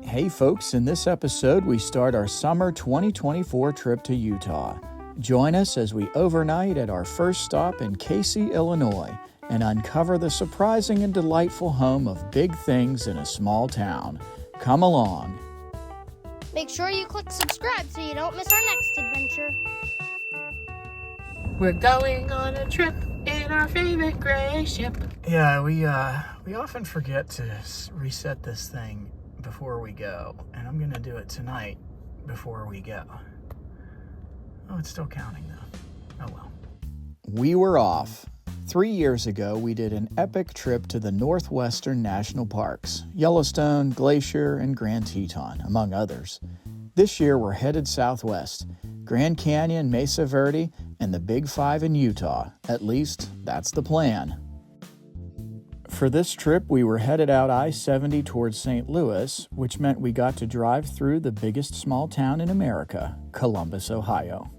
Hey folks, in this episode we start our summer 2024 trip to Utah. Join us as we overnight at our first stop in Casey, Illinois, and uncover the surprising and delightful home of big things in a small town. Come along. Make sure you click subscribe so you don't miss our next adventure. We're going on a trip in our favorite gray ship. Yeah, we often forget to reset this thing before we go, and I'm gonna do it tonight before we go. Oh, it's still counting though. Oh well. We were off. 3 years ago, we did an epic trip to the Northwestern National Parks, Yellowstone, Glacier, and Grand Teton, among others. This year, we're headed southwest, Grand Canyon, Mesa Verde, and the Big Five in Utah. At least, that's the plan. For this trip, we were headed out I-70 towards St. Louis, which meant we got to drive through the biggest small town in America, Columbus, Ohio.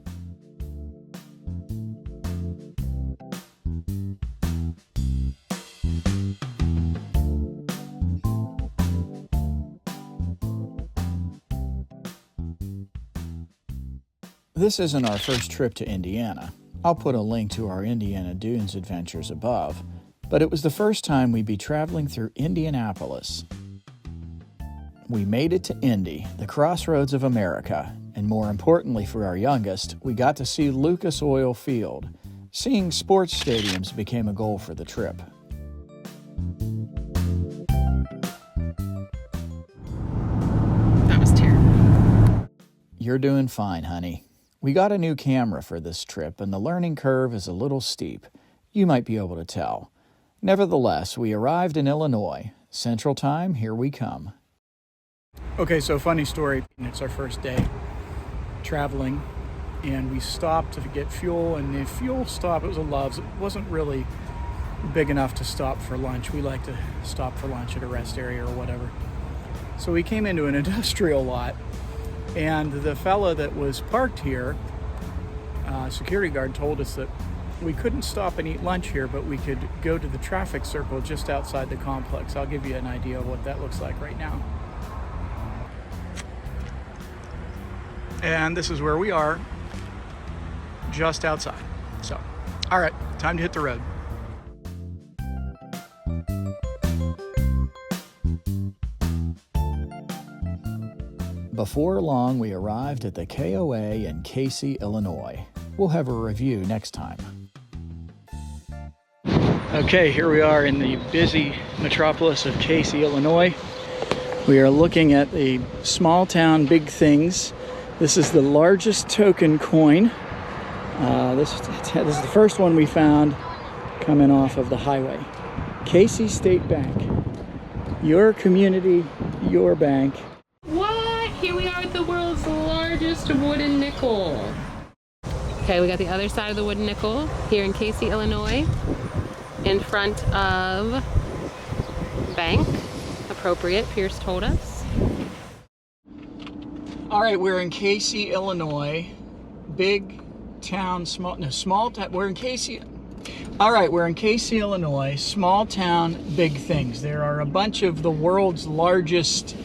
This isn't our first trip to Indiana. I'll put a link to our Indiana Dunes adventures above, but it was the first time we'd be traveling through Indianapolis. We made it to Indy, the crossroads of America, and more importantly for our youngest, we got to see Lucas Oil Field. Seeing sports stadiums became a goal for the trip. That was terrible. You're doing fine, honey. We got a new camera for this trip, and the learning curve is a little steep. You might be able to tell. Nevertheless, we arrived in Illinois. Central Time, here we come. Okay, so funny story. It's our first day traveling, and we stopped to get fuel, and the fuel stop, it was a Love's. It wasn't really big enough to stop for lunch. We like to stop for lunch at a rest area or whatever. So we came into an industrial lot, and the fella that was parked here, security guard, told us that we couldn't stop and eat lunch here, but we could go to the traffic circle just outside the complex. I'll give you an idea of what that looks like right now. And this is where we are, just outside. So, all right, time to hit the road. Before long, we arrived at the KOA in Casey, Illinois. We'll have a review next time. Okay, here we are in the busy metropolis of Casey, Illinois. We are looking at the small town big things. This is the largest token coin. This is the first one we found coming off of the highway. Casey State Bank. Your community, your bank. What? Here we are at the world's largest wooden nickel. Okay, we got the other side of the wooden nickel here in Casey, Illinois, in front of bank. Appropriate, Pierce told us. All right, we're in Casey, Illinois. Big town, small town. We're in Casey. All right, we're in Casey, Illinois. Small town, big things. There are a bunch of the world's largest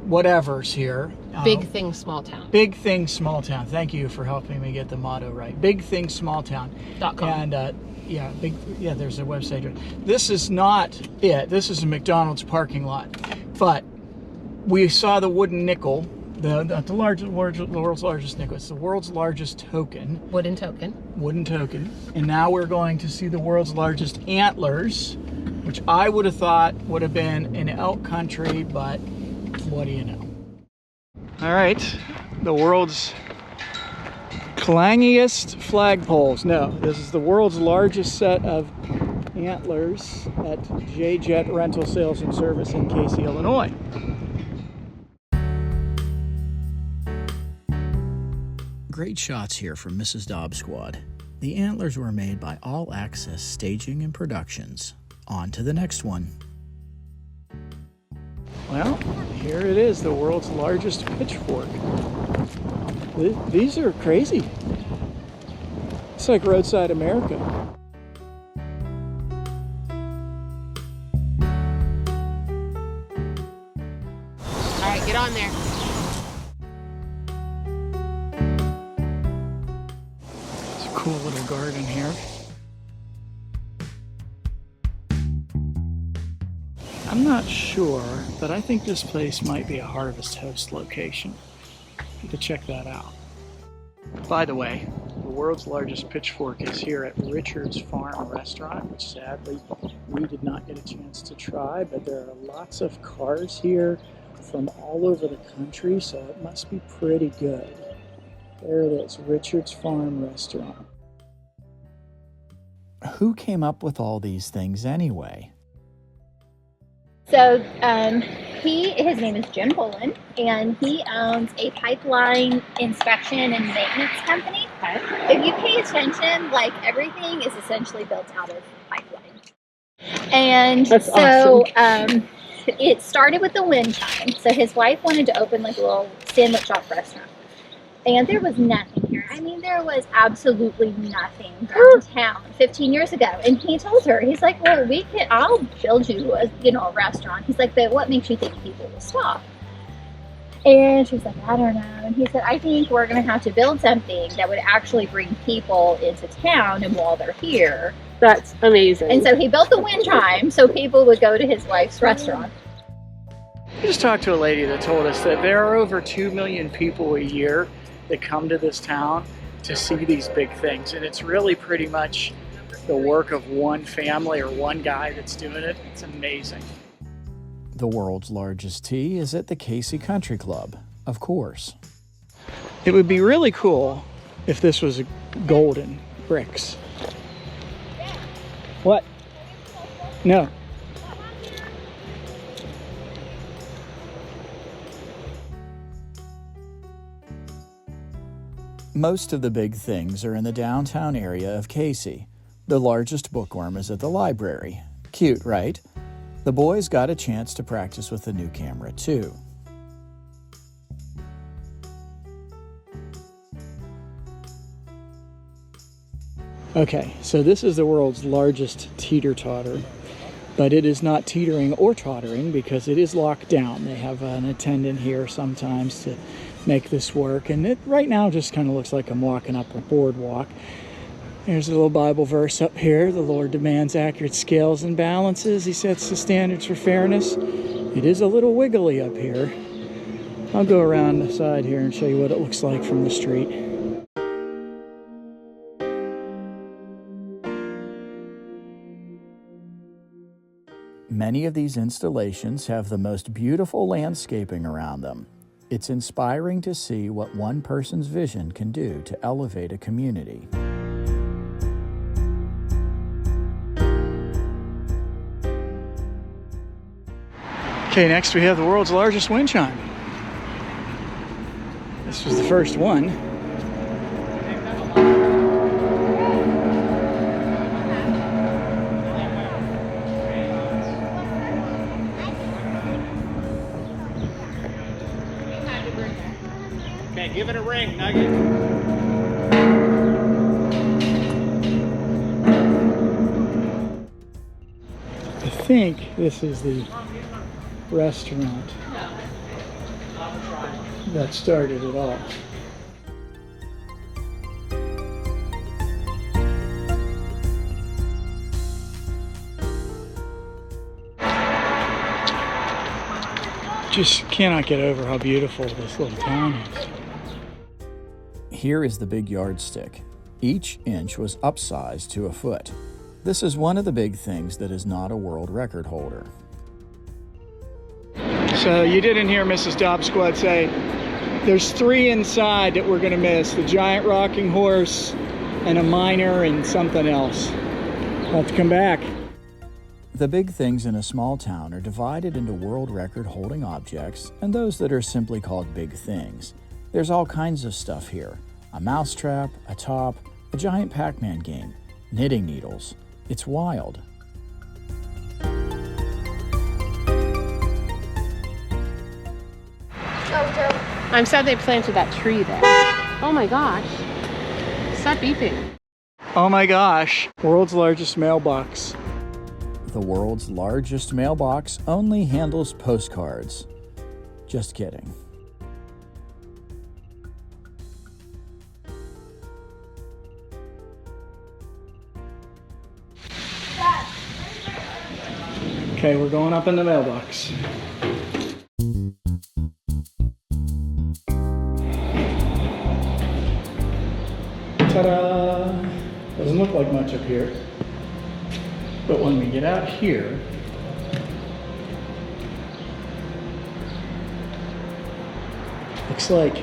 whatevers here. Big thing, small town. Big thing, small town. Thank you for helping me get the motto right. Big thing, small town. .com. And there's a website. This is not it. This is a McDonald's parking lot. But we saw the wooden nickel, the world's largest nickel. It's the world's largest token. Wooden token. Wooden token. And now we're going to see the world's largest antlers, which I would have thought would have been in elk country, but what do you know? All right, the world's clangiest flagpoles. No, this is the world's largest set of antlers at J-Jet Rental Sales and Service in Casey, Illinois. Great shots here from Mrs. DaubSquad. The antlers were made by All Access Staging and Productions. On to the next one. Well, here it is, the world's largest pitchfork. These are crazy. It's like roadside America. All Get on there. It's a cool little garden here. I'm not sure, but I think this place might be a Harvest Host location. Need to check that out. By the way, the world's largest pitchfork is here at Richard's Farm Restaurant, which sadly we did not get a chance to try, but there are lots of cars here from all over the country, so it must be pretty good. There it is, Richard's Farm Restaurant. Who came up with all these things anyway? So his name is Jim Bolin, and he owns a pipeline inspection and maintenance company. If you pay attention, like everything is essentially built out of pipeline. And That's so awesome. It started with the wind chime. So his wife wanted to open like a little sandwich shop restaurant. And there was nothing here. I mean, there was absolutely nothing downtown 15 years ago. And he told her, he's like, well, I'll build you a restaurant. He's like, but what makes you think people will stop? And she's like, I don't know. And he said, I think we're going to have to build something that would actually bring people into town and while they're here. That's amazing. And so he built the wind chime so people would go to his wife's restaurant. I just talked to a lady that told us that there are over 2 million people a year that come to this town to see these big things, and it's really pretty much the work of one family or one guy that's doing it. It's amazing. The world's largest tea is at the Casey Country Club, of course. It would be really cool if this was golden bricks. What? No. Most of the big things are in the downtown area of Casey. The largest bookworm is at the library. Cute, right? The boys got a chance to practice with the new camera, too. Okay, so this is the world's largest teeter-totter, but it is not teetering or tottering because it is locked down. They have an attendant here sometimes to make this work, and it right now just kind of looks like I'm walking up a boardwalk. There's a little Bible verse up here. The Lord demands accurate scales and balances. He sets the standards for fairness. It is a little wiggly up here. I'll go around the side here and show you what it looks like from the street. Many of these installations have the most beautiful landscaping around them. It's inspiring to see what one person's vision can do to elevate a community. Okay, next we have the world's largest wind chime. This was the first one. Okay, give it a ring, Nugget. I think this is the restaurant that started it all. Just cannot get over how beautiful this little town is. Here is the big yardstick. Each inch was upsized to a foot. This is one of the big things that is not a world record holder. So you didn't hear Mrs. DaubSquad say, there's 3 inside that we're gonna miss. The giant rocking horse and a miner and something else. We'll have to come back. The big things in a small town are divided into world record holding objects and those that are simply called big things. There's all kinds of stuff here. A mousetrap, a top, a giant Pac-Man game, knitting needles. It's wild. I'm sad they planted that tree there. Oh my gosh. Stop beeping. Oh my gosh, world's largest mailbox. The world's largest mailbox only handles postcards. Just kidding. Okay, we're going up in the mailbox. Ta-da! Doesn't look like much up here. But when we get out here, looks like,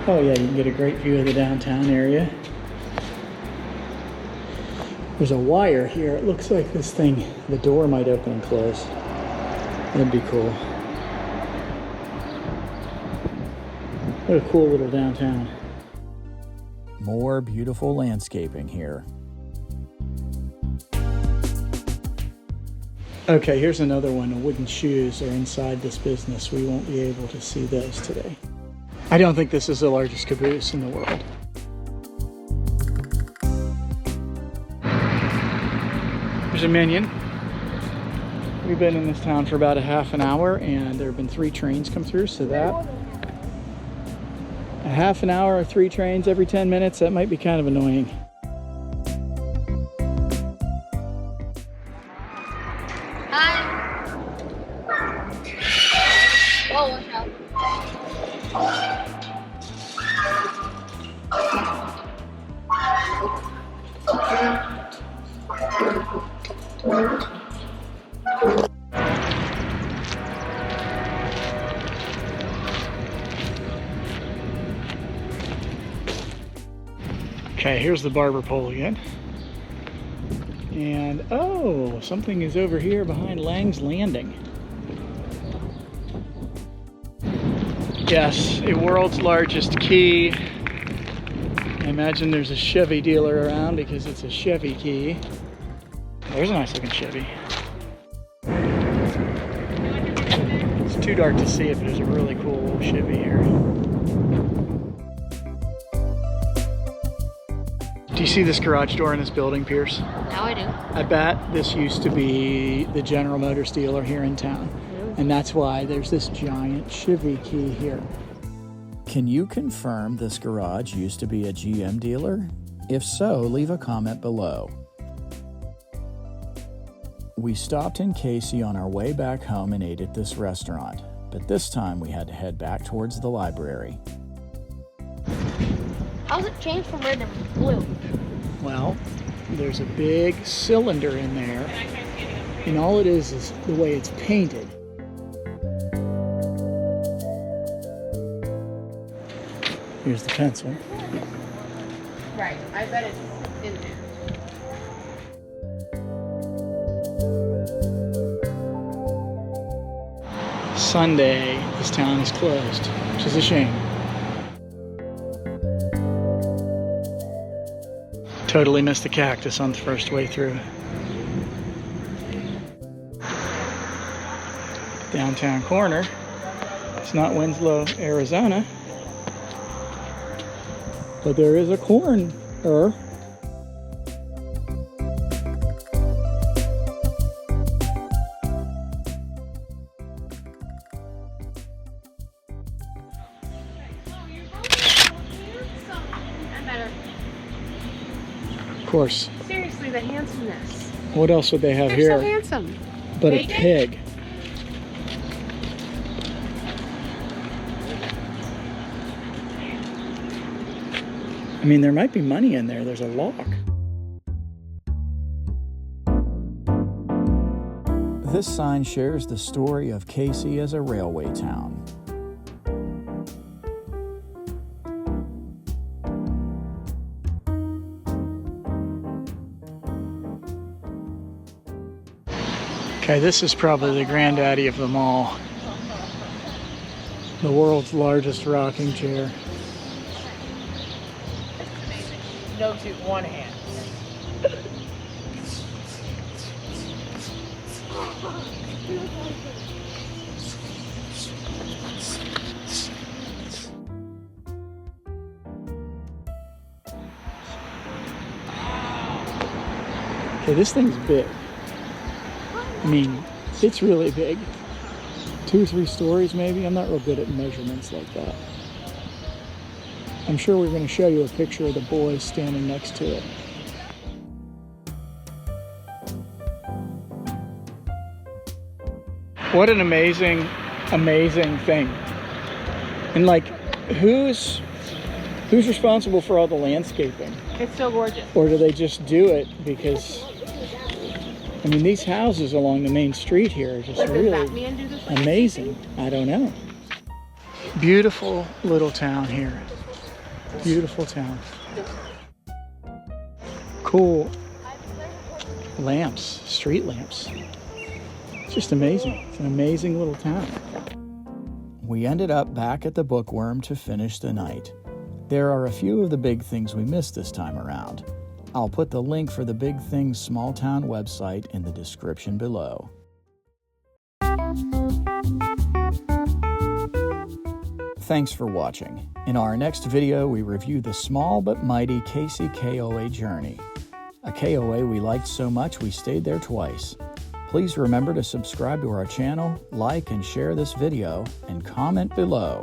oh yeah, you can get a great view of the downtown area. There's a wire here. It looks like this thing, the door might open and close. That'd be cool. What a cool little downtown. More beautiful landscaping here. Okay, here's another one. The wooden shoes are inside this business. We won't be able to see those today. I don't think this is the largest caboose in the world. There's a Minion. We've been in this town for about a half an hour and there have been 3 trains come through, so that a half an hour or 3 trains every 10 minutes, that might be kind of annoying. Hi. Oh, watch out. Okay, here's the Barber pole again. And oh, something is over here behind Lang's Landing. Yes, a world's largest key. I imagine there's a Chevy dealer around because it's a Chevy key. There's a nice looking Chevy. It's too dark to see it, but there's a really cool little Chevy here. Do you see this garage door in this building, Pierce? Now I do. I bet this used to be the General Motors dealer here in town. And that's why there's this giant Chevy key here. Can you confirm this garage used to be a GM dealer? If so, leave a comment below. We stopped in Casey on our way back home and ate at this restaurant, but this time we had to head back towards the library. How's it changed from red to blue? Well, there's a big cylinder in there, and all it is the way it's painted. Here's the pencil. Right, I bet it's in there. Sunday, this town is closed, which is a shame. Totally missed the cactus on the first way through. Downtown corner. It's not Winslow, Arizona, but there is a corner. Of course. Seriously, the handsomeness. What else would they have They're here so handsome. but a pig? I mean, there might be money in there. There's a lock. This sign shares the story of Casey as a railway town. Okay, this is probably the granddaddy of them all. The world's largest rocking chair. No to one hand. Okay, this thing's big. I mean, it's really big. 2 or 3 stories maybe. I'm not real good at measurements like that. I'm sure we're going to show you a picture of the boys standing next to it. What an amazing, amazing thing. And like, who's responsible for all the landscaping? It's so gorgeous. Or do they just do it because, I mean, these houses along the main street here are just really amazing. I don't know. Beautiful little town here. Beautiful town. Cool lamps, street lamps. It's just amazing. It's an amazing little town. We ended up back at the Bookworm to finish the night. There are a few of the Big Things we missed this time around. I'll put the link for the Big Things Small Town website in the description below. Thanks for watching. In our next video, we review the small but mighty Casey KOA journey. A KOA we liked so much we stayed there twice. Please remember to subscribe to our channel, like and share this video, and comment below.